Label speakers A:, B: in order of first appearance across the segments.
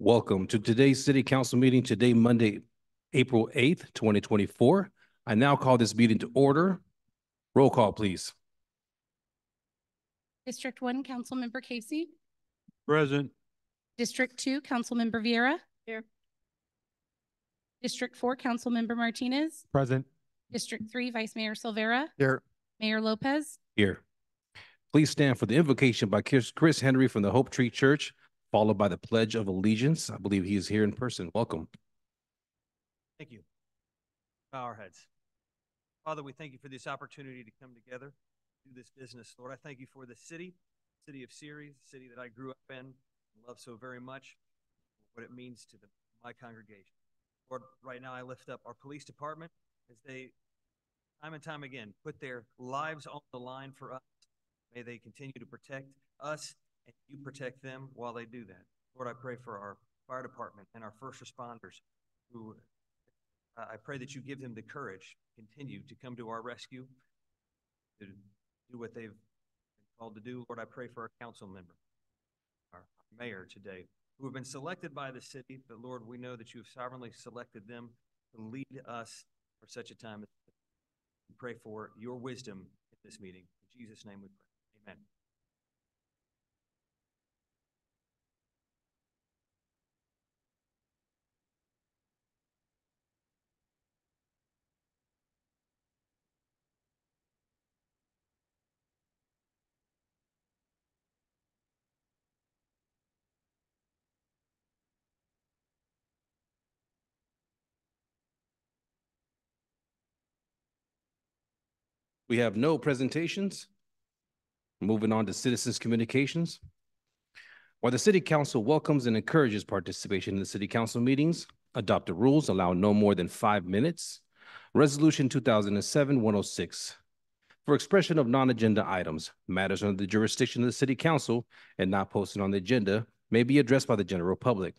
A: Welcome to today's City Council meeting, today, Monday, April 8th, 2024. I now call this meeting to order. Roll call, please.
B: District 1, Councilmember Casey.
C: Present.
B: District 2, Councilmember Vieira.
D: Here.
B: District 4, Councilmember Martinez.
C: Present.
B: District 3, Vice Mayor Silvera.
C: Here.
B: Mayor Lopez.
A: Here. Please stand for the invocation by Chris Henry from the Hope Tree Church, followed by the Pledge of Allegiance. I believe he is here in person. Welcome.
E: Thank you. Bow our heads. Father, we thank you for this opportunity to come together, do this business. Lord, I thank you for the city of Ceres, the city that I grew up in and love so very much, what it means to my congregation. Lord, right now I lift up our police department as they, time and time again, put their lives on the line for us. May they continue to protect us and you protect them while they do that. Lord, I pray for our fire department and our first responders who I pray that you give them the courage to continue to come to our rescue, to do what they've been called to do. Lord, I pray for our council member, our mayor today, who have been selected by the city, but Lord, we know that you have sovereignly selected them to lead us for such a time as this. We pray for your wisdom in this meeting. In Jesus' name we pray. Amen.
A: We have no presentations. Moving on to citizens' communications. While the City Council welcomes and encourages participation in the City Council meetings, adopted rules allow no more than 5 minutes. Resolution 2007-106. For expression of non-agenda items, matters under the jurisdiction of the City Council and not posted on the agenda may be addressed by the general public.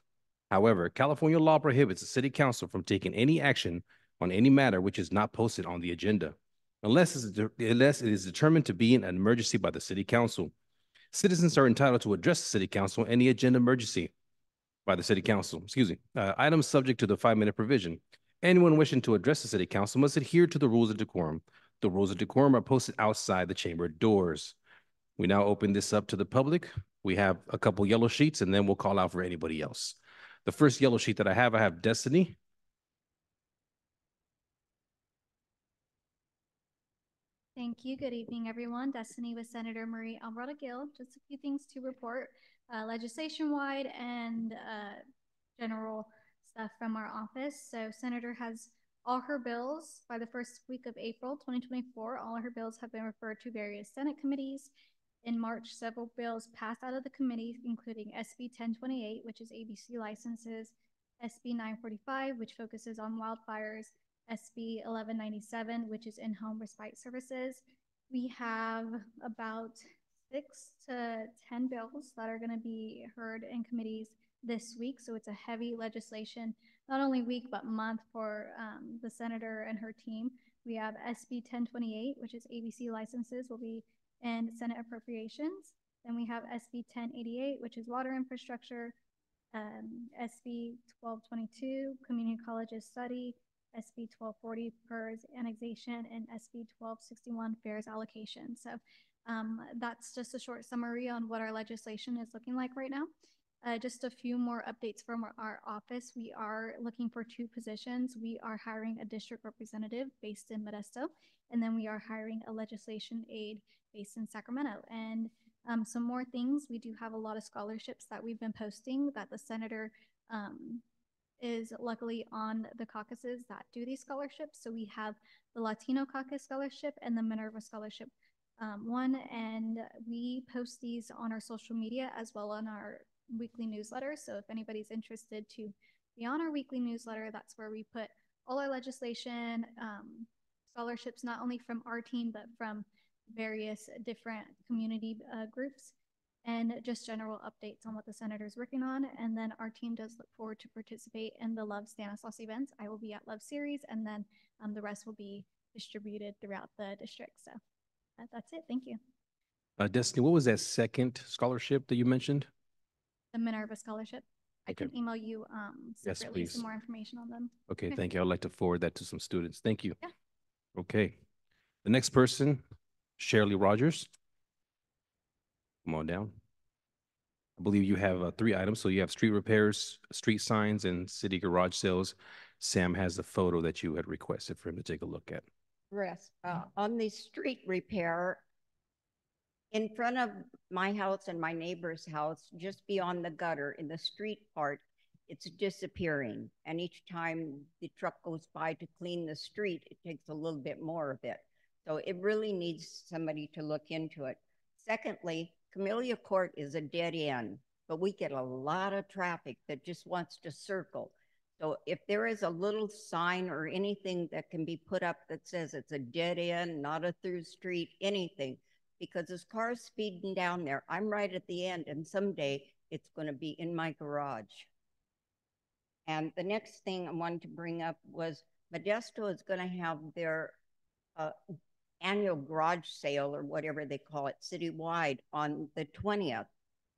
A: However, California law prohibits the City Council from taking any action on any matter which is not posted on the agenda, unless it is determined to be an emergency by the City Council. Citizens are entitled to address the City Council on any agenda emergency by the City Council. Items subject to the 5-minute provision. Anyone wishing to address the City Council must adhere to the rules of decorum. The rules of decorum are posted outside the chamber doors. We now open this up to the public. We have a couple yellow sheets, and then we'll call out for anybody else. The first yellow sheet that I have Destiny.
F: Thank you. Good evening, everyone. Destiny with Senator Marie Alvarado Gil. Just a few things to report legislation-wide and general stuff from our office. So Senator has all her bills by the first week of April 2024. All her bills have been referred to various Senate committees. In March, several bills passed out of the committee, including SB 1028, which is ABC licenses, SB 945, which focuses on wildfires, SB 1197, which is in-home respite services. We have about 6 to 10 bills that are going to be heard in committees this week. So it's a heavy legislation, not only week, but month for the senator and her team. We have SB 1028, which is ABC licenses, will be in Senate appropriations. Then we have SB 1088, which is water infrastructure, SB 1222, community colleges study, SB 1240 PERS annexation, and SB 1261 fares allocation. So that's just a short summary on what our legislation is looking like right now. Just a few more updates from our office. We are looking for 2 positions. We are hiring a district representative based in Modesto, and then we are hiring a legislation aide based in Sacramento. And some more things, we do have a lot of scholarships that we've been posting that the senator is luckily on the caucuses that do these scholarships. So we have the Latino Caucus Scholarship and the Minerva Scholarship one, and we post these on our social media as well on our weekly newsletter. So if anybody's interested to be on our weekly newsletter, that's where we put all our legislation, scholarships, not only from our team, but from various different community groups, and just general updates on what the senator's working on. And then our team does look forward to participate in the Love Stanislaus events. I will be at Love Ceres, and then the rest will be distributed throughout the district. So that's it. Thank you.
A: Destiny, what was that second scholarship that you mentioned?
F: The Minerva Scholarship. I
A: Okay.
F: can email you
A: Yes,
F: separately
A: please.
F: some more information on them.
A: Okay,
F: Okay.
A: thank you. I'd like to forward that to some students. Thank you.
F: Yeah.
A: Okay. The next person, Shirley Rogers. Come on down. I believe you have 3 items. So you have street repairs, street signs, and city garage sales. Sam has the photo that you had requested for him to take a look at.
C: On the street repair, in front of my house and my neighbor's house, just beyond the gutter in the street part, it's disappearing. And each time the truck goes by to clean the street, it takes a little bit more of it. So it really needs somebody to look into it. Secondly, Camellia Court is a dead end, but we get a lot of traffic that just wants to circle. So if there is a little sign or anything that can be put up that says it's a dead end, not a through street, anything, because there's cars speeding down there. I'm right at the end, and someday it's going to be in my garage. And the next thing I wanted to bring up was Modesto is going to have their annual garage sale, or whatever they call it, citywide on the 20th.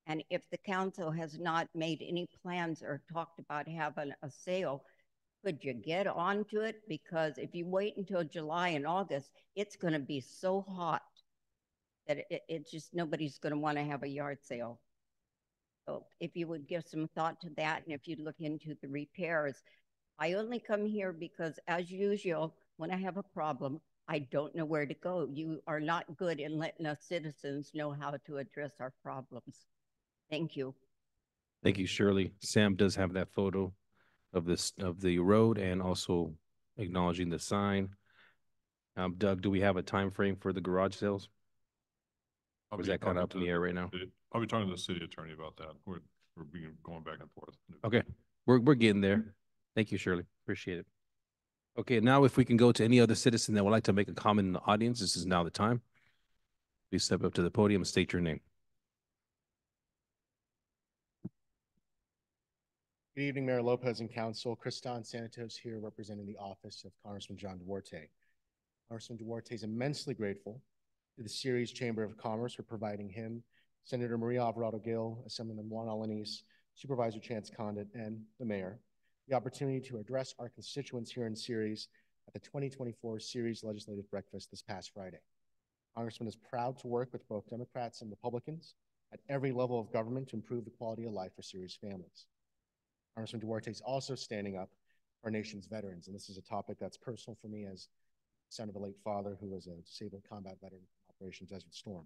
C: And if the council has not made any plans or talked about having a sale, could you get onto it? Because if you wait until July and August, it's going to be so hot that it just, nobody's going to want to have a yard sale. So if you would give some thought to that, and if you'd look into the repairs. I only come here because, as usual, when I have a problem, I don't know where to go. You are not good in letting us citizens know how to address our problems. Thank you.
A: Thank you, Shirley. Sam does have that photo of this, of the road, and also acknowledging the sign. Doug, do we have a time frame for the garage sales? Or is that kind of up in the air right now?
D: I'll be talking to the city attorney about that. We're going back and forth.
A: Okay, we're getting there. Thank you, Shirley. Appreciate it. Okay, now if we can go to any other citizen that would like to make a comment in the audience, this is now the time. Please step up to the podium and state your name.
G: Good evening, Mayor Lopez and Council. Kristan Santos here representing the office of Congressman John Duarte. Congressman Duarte is immensely grateful to the Ceres Chamber of Commerce for providing him, Senator Maria Alvarado Gil, Assemblyman Juan Alanis, Supervisor Chance Condit, and the mayor the opportunity to address our constituents here in Ceres at the 2024 Ceres Legislative Breakfast this past Friday. Congressman is proud to work with both Democrats and Republicans at every level of government to improve the quality of life for Ceres families. Congressman Duarte is also standing up for our nation's veterans, and this is a topic that's personal for me as son of a late father who was a disabled combat veteran from Operation Desert Storm.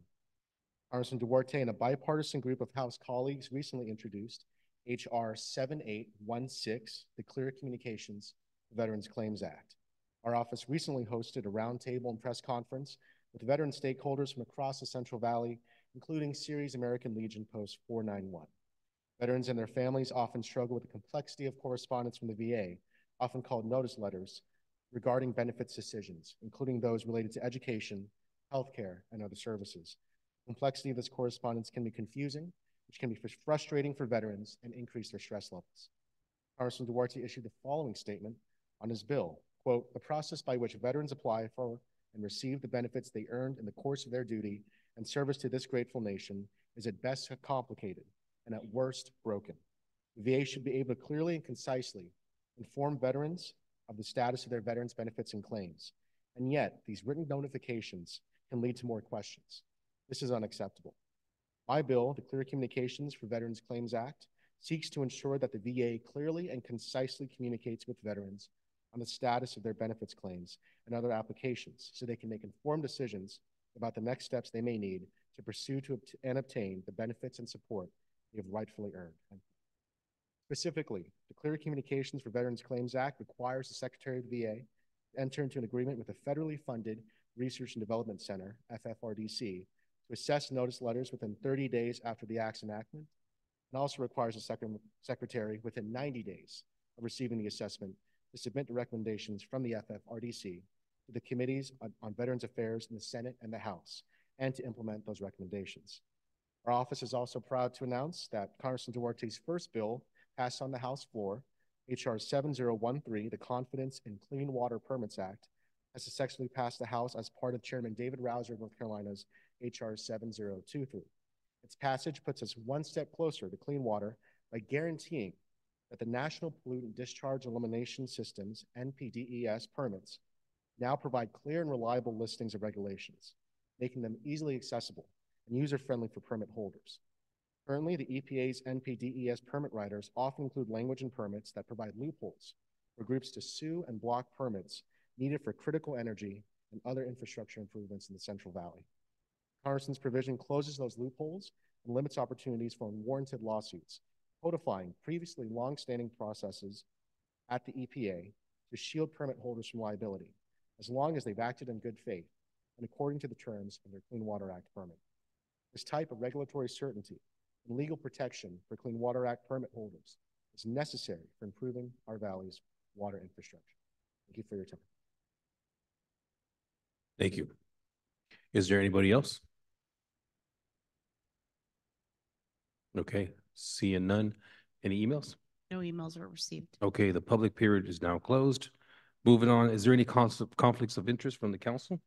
G: Congressman Duarte and a bipartisan group of House colleagues recently introduced H.R. 7816, the Clear Communications Veterans Claims Act. Our office recently hosted a roundtable and press conference with veteran stakeholders from across the Central Valley, including Ceres American Legion Post 491. Veterans and their families often struggle with the complexity of correspondence from the VA, often called notice letters, regarding benefits decisions, including those related to education, healthcare, and other services. The complexity of this correspondence can be confusing, which can be frustrating for veterans and increase their stress levels. Congressman Duarte issued the following statement on his bill, quote, "The process by which veterans apply for and receive the benefits they earned in the course of their duty and service to this grateful nation is at best complicated and at worst broken. The VA should be able to clearly and concisely inform veterans of the status of their veterans' benefits and claims. And yet, these written notifications can lead to more questions. This is unacceptable. My bill, the Clear Communications for Veterans Claims Act, seeks to ensure that the VA clearly and concisely communicates with veterans on the status of their benefits claims and other applications so they can make informed decisions about the next steps they may need to pursue and obtain the benefits and support they have rightfully earned. Specifically, the Clear Communications for Veterans Claims Act requires the Secretary of the VA to enter into an agreement with the federally funded Research and Development Center, FFRDC, to assess notice letters within 30 days after the Act's enactment, and also requires the Secretary within 90 days of receiving the assessment to submit the recommendations from the FFRDC to the Committees on Veterans Affairs in the Senate and the House, and to implement those recommendations. Our office is also proud to announce that Congressman Duarte's first bill passed on the House floor, H.R. 7013, the Confidence in Clean Water Permits Act, has successfully passed the House as part of Chairman David Rouser of North Carolina's H.R. 7023. Its passage puts us one step closer to clean water by guaranteeing that the National Pollutant Discharge Elimination Systems, NPDES permits, now provide clear and reliable listings of regulations, making them easily accessible and user-friendly for permit holders. Currently, the EPA's NPDES permit riders often include language in permits that provide loopholes for groups to sue and block permits needed for critical energy and other infrastructure improvements in the Central Valley. Congressman's provision closes those loopholes and limits opportunities for unwarranted lawsuits, codifying previously long-standing processes at the EPA to shield permit holders from liability, as long as they've acted in good faith and according to the terms of their Clean Water Act permit. This type of regulatory certainty and legal protection for Clean Water Act permit holders is necessary for improving our valley's water infrastructure. Thank you for your time.
A: Thank you. Is there anybody else? Okay, seeing none. Any emails?
B: No emails were received.
A: Okay, the public period is now closed. Moving on, is there any conflicts of interest from the council?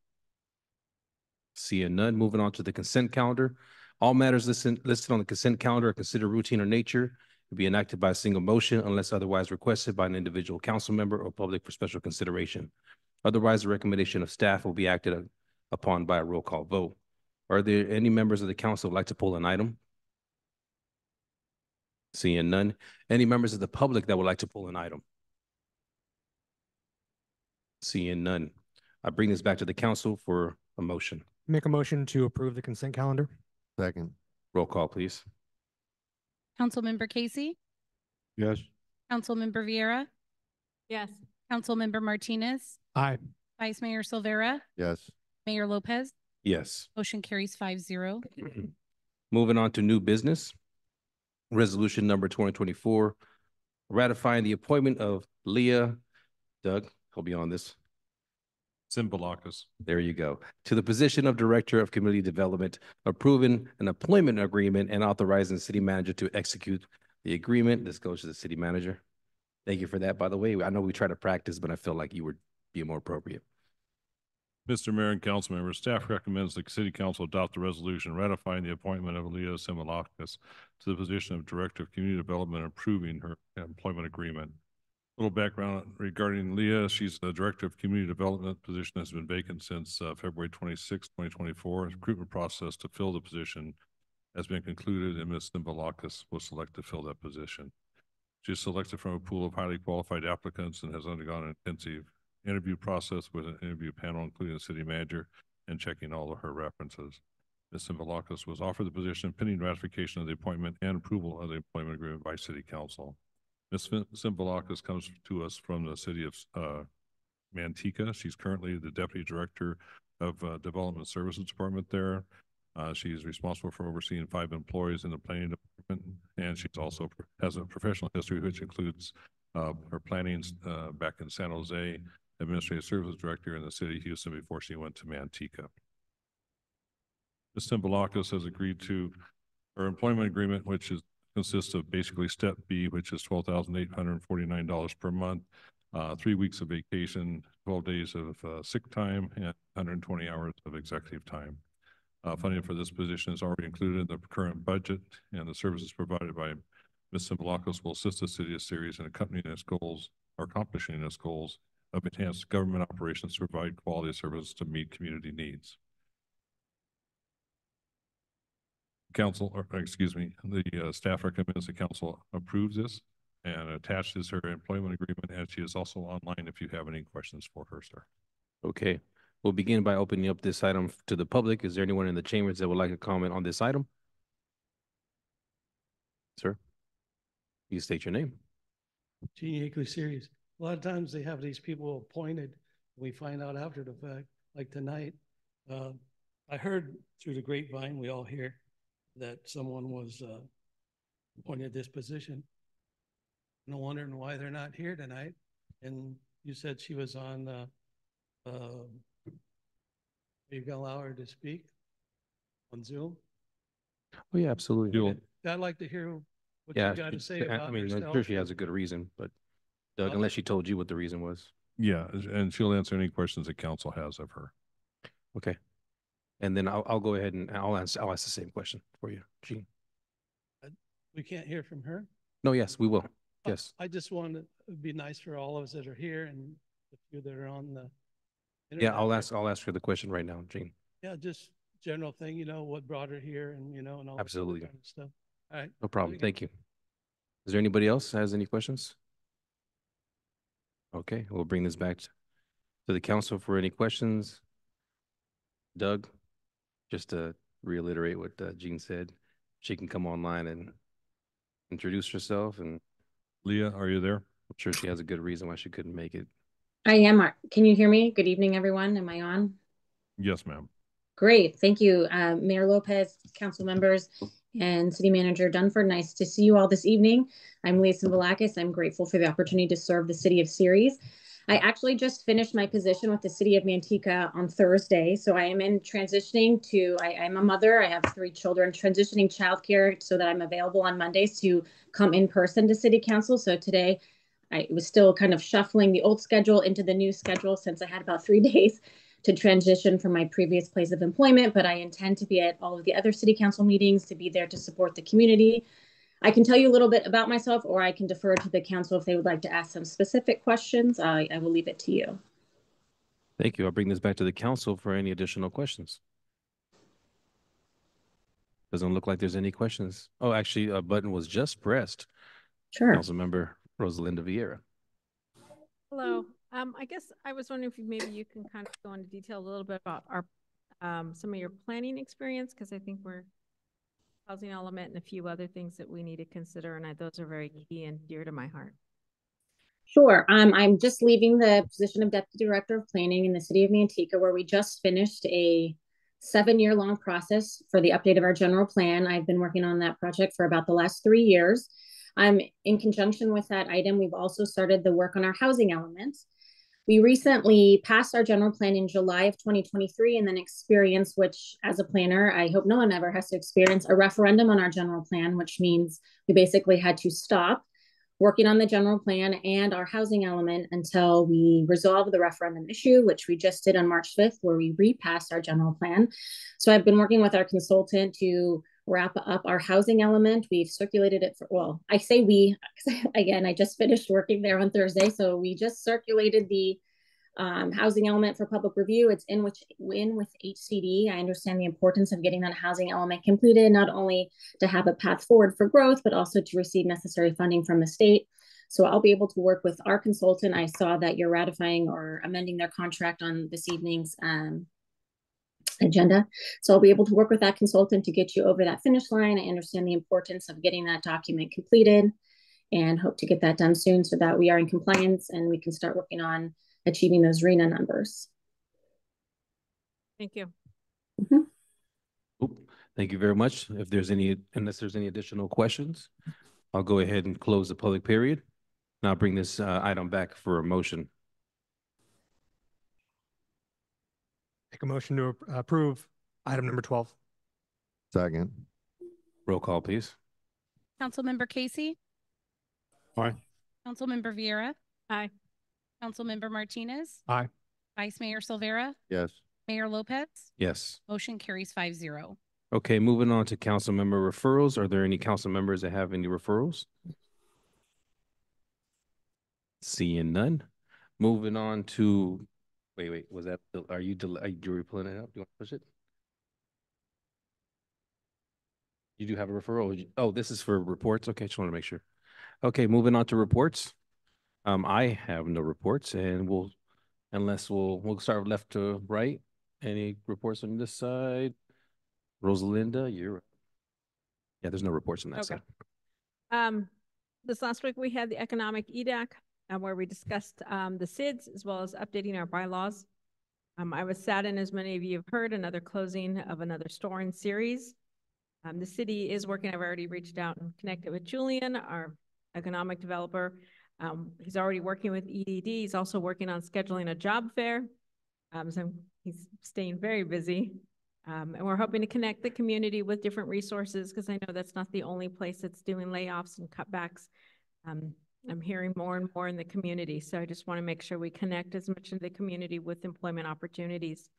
A: Seeing none, moving on to the consent calendar. All matters listed on the consent calendar are considered routine in nature to be enacted by a single motion unless otherwise requested by an individual council member or public for special consideration. Otherwise, the recommendation of staff will be acted upon by a roll call vote. Are there any members of the council who would like to pull an item? Seeing none. Any members of the public that would like to pull an item? Seeing none. I bring this back to the council for a motion.
H: Make a motion to approve the consent calendar.
I: Second.
A: Roll call, please.
B: Councilmember Casey,
I: Yes.
B: Councilmember Vieira,
J: Yes.
B: Councilmember Martinez,
H: Aye.
B: Vice Mayor Silvera,
I: Yes.
B: Mayor Lopez.
A: Yes.
B: Motion carries 5-0.
A: Moving on to new business. Resolution number 2024, ratifying the appointment of Leah, Doug, he'll be on this.
D: Simbalakis.
A: There you go. To the position of Director of Community Development, approving an employment agreement and authorizing the city manager to execute the agreement. This goes to the city manager. Thank you for that, by the way. I know we try to practice, but I feel like you would be more appropriate.
D: Mr. Mayor and council members, staff recommends the city council adopt the resolution ratifying the appointment of Leah Simbalakis to the position of Director of Community Development and approving her employment agreement. Little background regarding Leah. She's the Director of Community Development. Position has been vacant since February 26, 2024. The recruitment process to fill the position has been concluded, and Ms. Simbalakis was selected to fill that position. She is selected from a pool of highly qualified applicants and has undergone an intensive interview process with an interview panel, including the city manager, and checking all of her references. Ms. Simbalakis was offered the position pending ratification of the appointment and approval of the employment agreement by City Council. Ms. Simbalakis comes to us from the city of Manteca. She's currently the Deputy Director of Development Services Department there. She's responsible for overseeing 5 employees in the planning department, and she's also has a professional history which includes her planning back in San Jose, Administrative Services Director in the city of Houston before she went to Manteca. Ms. Simbalakis has agreed to her employment agreement, which consists of basically step B, which is $12,849 per month, 3 weeks of vacation, 12 days of sick time, and 120 hours of executive time. Funding for this position is already included in the current budget, and the services provided by Ms. Simbalakis will assist the city of Ceres in accompanying its goals or accomplishing its goals of enhanced government operations to provide quality of service to meet community needs. Council, or excuse me, the staff recommends the council approves this and attaches her employment agreement, and she is also online if you have any questions for her, sir.
A: Okay, we'll begin by opening up this item to the public. Is there anyone in the chambers that would like to comment on this item? Sir, you state your name.
K: Gene Akeley Series. A lot of times they have these people appointed. We find out after the fact, like tonight. I heard through the grapevine, we all hear that someone was appointed this position. And I'm wondering why they're not here tonight. And you said she was on, you gonna allow her to speak on Zoom?
A: Oh, yeah, absolutely.
K: I'd like to hear what
A: Yeah,
K: you got to say about
A: I mean, I'm
K: herself.
A: sure she has a good reason, but Doug, unless she told you what the reason was.
D: Yeah, and she'll answer any questions that council has of her.
A: Okay. And then I'll go ahead and I'll ask the same question for you, Gene.
K: We can't hear from her?
A: No, yes, we will. Yes.
K: I just want it to be nice for all of us that are here and the few that are on the
A: Yeah,
K: internet.
A: I'll ask her the question right now, Gene.
K: Yeah, just general thing, what brought her here and, and all that
A: Absolutely.
K: kind of stuff. All right.
A: No problem.
K: Very good.
A: Thank you. Is there anybody else that has any questions? Okay, we'll bring this back to the council for any questions. Doug, just to reiterate what Jean said, she can come online and introduce herself, and
D: Leah, are you there?
A: I'm sure she has a good reason why she couldn't make it.
I: I am. Can you hear me? Good evening, everyone. Am I on?
D: Yes, ma'am.
I: Great. Thank you, Mayor Lopez, council members, and City Manager Dunford. Nice to see you all this evening. I'm Leah Simbalakis. I'm grateful for the opportunity to serve the city of Ceres. I actually just finished my position with the city of Manteca on Thursday. So I am in transitioning to, I'm a mother. I have 3 children, transitioning childcare so that I'm available on Mondays to come in person to city council. So today I was still kind of shuffling the old schedule into the new schedule since I had about 3 days to transition from my previous place of employment, but I intend to be at all of the other city council meetings, to be there to support the community. I can tell you a little bit about myself, or I can defer to the council if they would like to ask some specific questions. I will leave it to you.
A: Thank you. I'll bring this back to the council for any additional questions. Doesn't look like there's any questions. Oh, actually, a button was just pressed.
I: Sure.
A: Councilmember Rosalinda Vieira.
J: Hello. I guess I was wondering if maybe you can kind of go into detail a little bit about our some of your planning experience, because I think we're housing element and a few other things that we need to consider, and those are very key and dear to my heart.
I: Sure. I'm just leaving the position of Deputy Director of Planning in the city of Manteca, where we just finished a 7-year-long process for the update of our general plan. I've been working on that project for about the last 3 years. In conjunction with that item, we've also started the work on our housing element. We recently passed our general plan in July of 2023 and then experienced, which as a planner, I hope no one ever has to experience, a referendum on our general plan, which means we basically had to stop working on the general plan and our housing element until we resolve the referendum issue, which we just did on March 5th, where we repassed our general plan. So I've been working with our consultant to wrap up our housing element. We've circulated it for, well, I say we, again, I just finished working there on Thursday. So we just circulated the housing element for public review. It's in with HCD. I understand the importance of getting that housing element completed, not only to have a path forward for growth, but also to receive necessary funding from the state. So I'll be able to work with our consultant. I saw that you're ratifying or amending their contract on this evening's agenda. So I'll be able to work with that consultant to get you over that finish line. I understand the importance of getting that document completed and hope to get that done soon so that we are in compliance and we can start working on achieving those RHNA numbers.
J: Thank you.
A: Thank you very much. Unless there's any additional questions, I'll go ahead and close the public period. And I'll bring this item back for a motion.
H: Make a motion to approve item number 12.
L: Second.
A: Roll call, please.
B: Councilmember Casey.
D: Aye.
B: Councilmember Vieira.
J: Aye.
B: Councilmember Martinez.
H: Aye.
B: Vice Mayor Silvera.
L: Yes.
B: Mayor Lopez.
A: Yes.
B: Motion carries 5-0.
A: Okay, moving on to council member referrals. Are there any council members that have any referrals? Seeing none. Moving on to, wait, was that, are you pulling it up? Do you want to push it? You do have a referral? Oh, this is for reports? Okay, just want to make sure. Okay, moving on to reports. I have no reports, and we'll start left to right. Any reports on this side? Rosalinda, yeah, there's no reports on that side.
J: This last week we had the economic EDAC where we discussed the SIDS as well as updating our bylaws. I was saddened, as many of you have heard, another closing of another store in Ceres. The city is working. I've already reached out and connected with Julian, our economic developer. He's already working with EDD. He's also working on scheduling a job fair. So he's staying very busy. And we're hoping to connect the community with different resources, because I know that's not the only place that's doing layoffs and cutbacks. I'm hearing more and more in the community. So I just want to make sure we connect as much in the community with employment opportunities.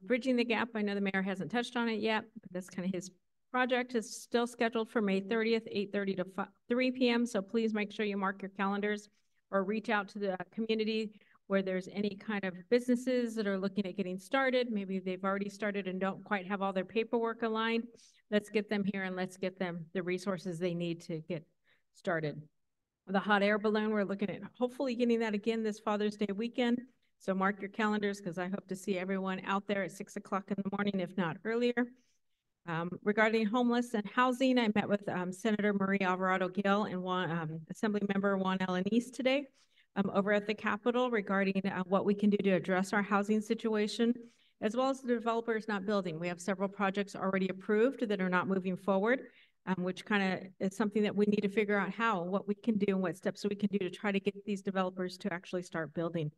J: Bridging the gap, I know the mayor hasn't touched on it yet, but that's kind of his project is still scheduled for May 30th, 8:30 to 3 p.m. So please make sure you mark your calendars or reach out to the community where there's any kind of businesses that are looking at getting started. Maybe they've already started and don't quite have all their paperwork aligned. Let's get them here and let's get them the resources they need to get started. The hot air balloon, we're looking at hopefully getting that again this Father's Day weekend. So mark your calendars because I hope to see everyone out there at 6 o'clock in the morning, if not earlier. Regarding homeless and housing, I met with Senator Marie Alvarado Gil and Assemblymember Juan Alanis today over at the Capitol regarding what we can do to address our housing situation, as well as the developers not building. We have several projects already approved that are not moving forward, which kind of is something that we need to figure out how, what we can do and what steps we can do to try to get these developers to actually start building.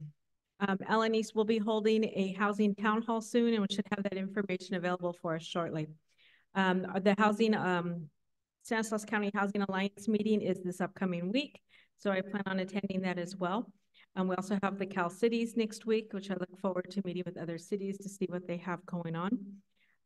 J: Alanis will be holding a housing town hall soon, and we should have that information available for us shortly. The housing, Stanislaus County Housing Alliance meeting is this upcoming week, so I plan on attending that as well. We also have the Cal Cities next week, which I look forward to meeting with other cities to see what they have going on.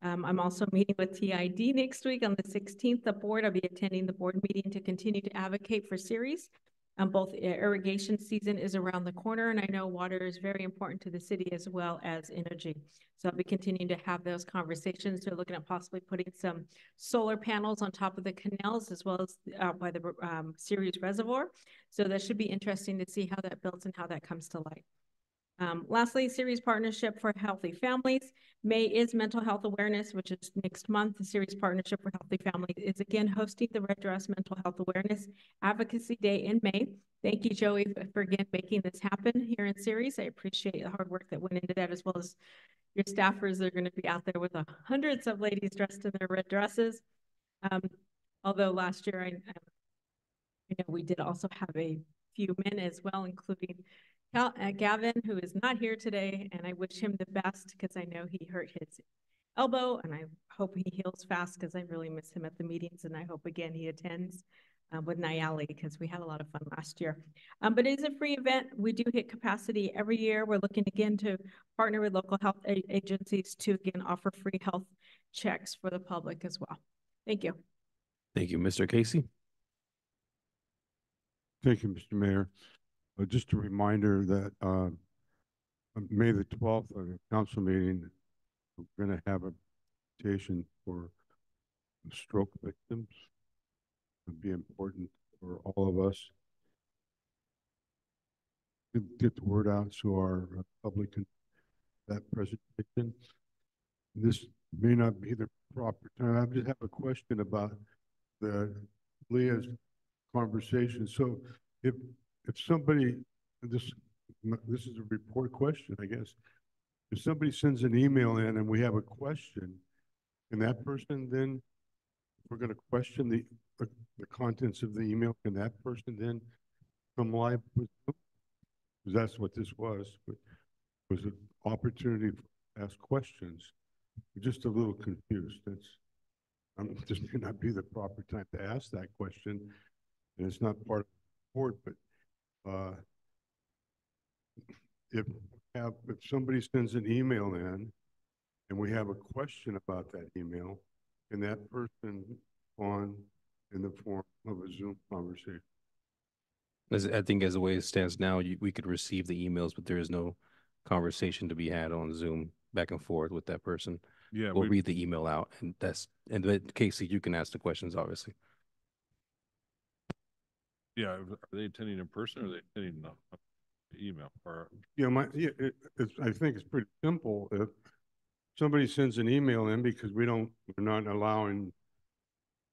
J: I'm also meeting with TID next week on the 16th. The board, I'll be attending the board meeting to continue to advocate for Ceres. Both irrigation season is around the corner, and I know water is very important to the city as well as energy. So I'll be continuing to have those conversations. They're looking at possibly putting some solar panels on top of the canals as well as out by the Ceres Reservoir. So that should be interesting to see how that builds and how that comes to light. Lastly, Ceres Partnership for Healthy Families. May is Mental Health Awareness, which is next month. The Ceres Partnership for Healthy Families is again hosting the Red Dress Mental Health Awareness Advocacy Day in May. Thank you, Joey, for again making this happen here in Ceres. I appreciate the hard work that went into that, as well as your staffers. They're going to be out there with hundreds of ladies dressed in their red dresses. Although last year, I know we did also have a few men as well, including Gavin, who is not here today, and I wish him the best because I know he hurt his elbow, and I hope he heals fast because I really miss him at the meetings, and I hope again he attends with Nayali because we had a lot of fun last year. But it is a free event. We do hit capacity every year. We're looking again to partner with local health agencies to again offer free health checks for the public as well. Thank you.
A: Thank you, Mr. Casey.
L: Thank you, Mr. Mayor. Just a reminder that May the 12th, at a council meeting, we're going to have a presentation for stroke victims. It would be important for all of us to get the word out to our public in that presentation. This may not be the proper time. I just have a question about Leah's conversation. So if somebody, this is a report question, I guess. If somebody sends an email in and we have a question, can that person then, if we're going to question the contents of the email, can that person then come live with them? Because that's what this was an opportunity to ask questions. I'm just a little confused. This may not be the proper time to ask that question, and it's not part of the report, but if somebody sends an email in and we have a question about that email, can that person on in the form of a Zoom conversation?
A: I think as the way it stands now, we could receive the emails, but there is no conversation to be had on Zoom back and forth with that person.
D: Yeah,
A: we'll read the email out, and then Casey, you can ask the questions, obviously.
D: Yeah, are they attending in person or are they attending email? Or
L: I think it's pretty simple. If somebody sends an email in because we're not allowing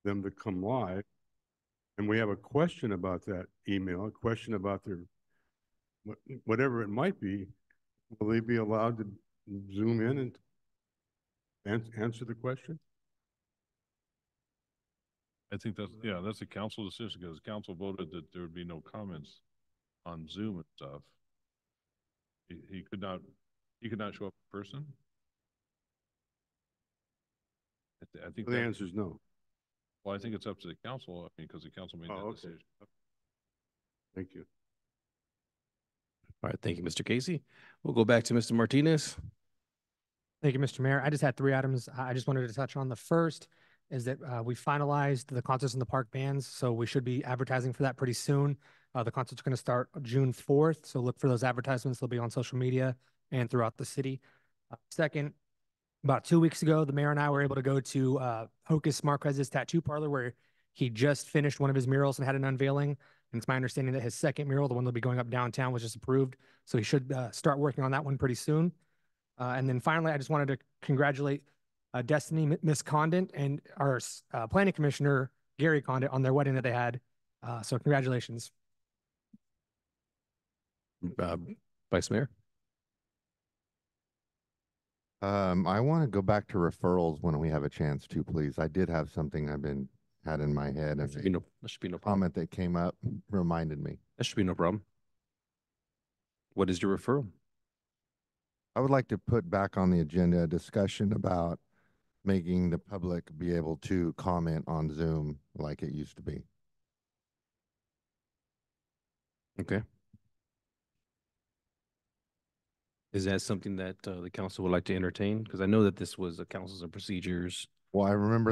L: them to come live, and we have a question about that email, a question about their whatever it might be, will they be allowed to Zoom in and answer the question?
D: I think that's a council decision because council voted that there would be no comments on Zoom and stuff. He could not show up in person. I think
L: the answer is no.
D: Well, I think it's up to the council. I mean, because the council made that decision.
L: Thank you.
A: All right, thank you, Mr. Casey. We'll go back to Mr. Martinez.
H: Thank you, Mr. Mayor. I just had 3 items I just wanted to touch on. The first is that we finalized the Concerts in the Park bands, so we should be advertising for that pretty soon. The concert's going to start June 4th, so look for those advertisements. They'll be on social media and throughout the city. Second, about 2 weeks ago, the mayor and I were able to go to Hocus Marquez's tattoo parlor, where he just finished one of his murals and had an unveiling. And it's my understanding that his second mural, the one that'll be going up downtown, was just approved. So he should start working on that one pretty soon. And then finally, I just wanted to congratulate Destiny, Miss Condit, and our planning commissioner, Gary Condit, on their wedding that they had. So congratulations.
A: Vice Mayor?
M: I want to go back to referrals when we have a chance to, please. I did have something had in my head,
A: That
M: and
A: should be no problem.
M: comment that came up reminded me.
A: That should be no problem. What is your referral?
M: I would like to put back on the agenda a discussion about making the public be able to comment on Zoom like it used to be.
A: Okay. Is that something that the council would like to entertain? Because I know that this was a councils and procedures.
M: Well, I remember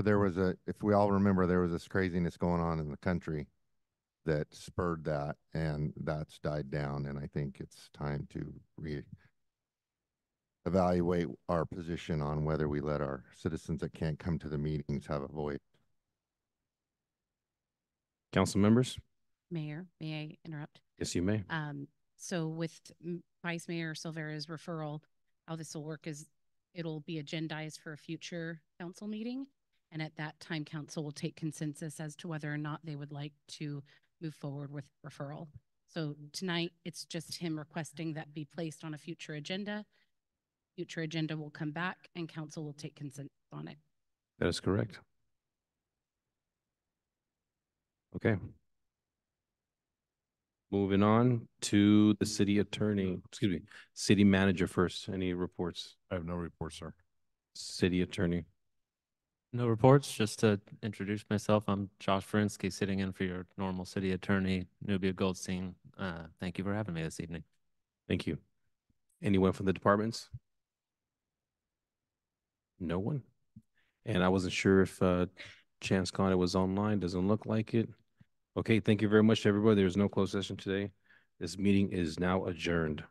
M: if we all remember, there was this craziness going on in the country that spurred that, and that's died down. And I think it's time to evaluate our position on whether we let our citizens that can't come to the meetings have a voice.
A: Council members?
B: Mayor, may I interrupt?
A: Yes, you may.
B: So with Vice Mayor Silvera's referral, how this will work is it'll be agendized for a future council meeting. And at that time, council will take consensus as to whether or not they would like to move forward with referral. So tonight, it's just him requesting that be placed on a future agenda. Future agenda will come back and council will take consensus on it.
A: That is correct. Okay. Moving on to the city attorney, city manager first. Any reports?
D: I have no report, sir.
A: City attorney.
N: No reports, just to introduce myself. I'm Josh Verinsky, sitting in for your normal city attorney, Nubia Goldstein. Thank you for having me this evening.
A: Thank you. Anyone from the departments? No one? And I wasn't sure if Chance Condit was online. Doesn't look like it. Okay, thank you very much, everybody. There's no closed session today. This meeting is now adjourned.